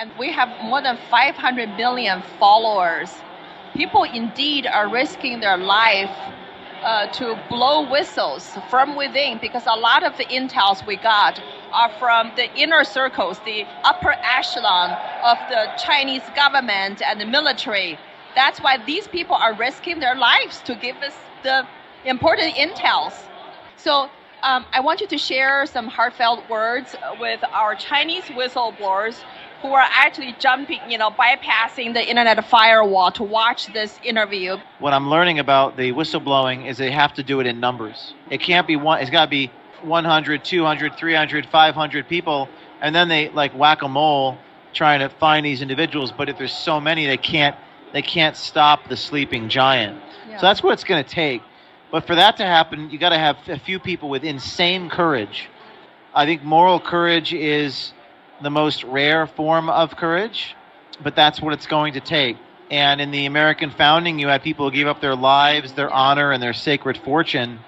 and we have more than 500 million followers. People indeed are risking their life to blow whistles from within, because a lot of the intels we got are from the inner circles, the upper echelon of the Chinese government and the military. That's why these people are risking their lives to give us the important intels. So I want you to share some heartfelt words with our Chinese whistleblowers who are actually jumping, bypassing the internet firewall to watch this interview. What I'm learning about the whistleblowing is they have to do it in numbers. It can't be one, it's got to be 100, 200, 300, 500 people, and then they like whack-a-mole trying to find these individuals, but if there's so many, they can't stop the sleeping giant. Yeah. So that's what it's going to take. But for that to happen, you got to have a few people with insane courage. I think moral courage is the most rare form of courage, but that's what it's going to take. And in the American founding, you had people who gave up their lives, their honor, and their sacred fortune,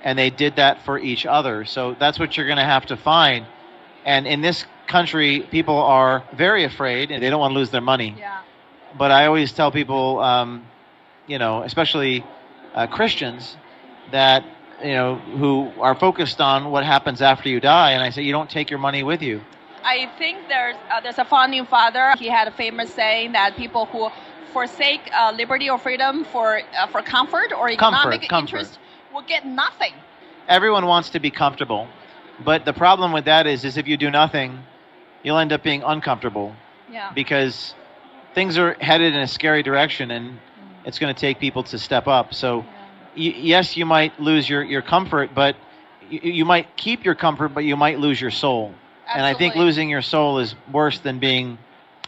and they did that for each other. So that's what you're going to have to find. And in this country, people are very afraid, and they don't want to lose their money. Yeah. But I always tell people, especially Christians, that who are focused on what happens after you die, and I say, you don't take your money with you. I think there's a founding father. He had a famous saying that people who forsake liberty or freedom for comfort or economic interest will get nothing. Everyone wants to be comfortable, but the problem with that is if you do nothing, you'll end up being uncomfortable. Yeah. Because things are headed in a scary direction, and it's going to take people to step up. So, yes, you might lose your comfort, but you might keep your comfort, but you might lose your soul. Absolutely. And I think losing your soul is worse than being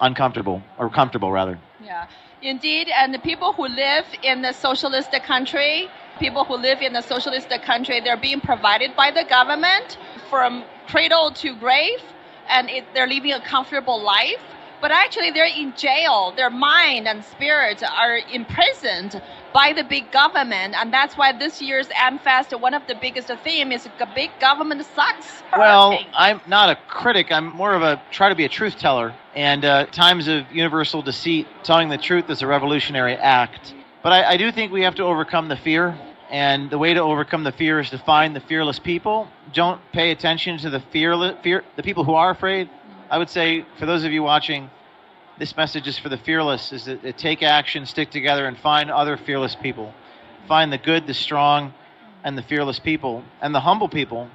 uncomfortable, or comfortable, rather. Yeah, indeed. And the people who live in the socialist country, they're being provided by the government from cradle to grave, and they're living a comfortable life. But actually, they're in jail. Their mind and spirit are imprisoned by the big government. And that's why this year's AmFest, one of the biggest themes is big government sucks. Well, I'm not a critic. I'm more of try to be a truth teller. And times of universal deceit, telling the truth is a revolutionary act. But I do think we have to overcome the fear. And the way to overcome the fear is to find the fearless people. Don't pay attention to the the people who are afraid. I would say, for those of you watching, this message is for the fearless, is that take action, stick together, and find other fearless people. Find the good, the strong, and the fearless people, and the humble people,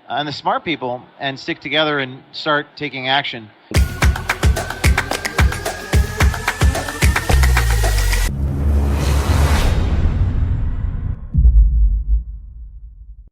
and the smart people, and stick together and start taking action.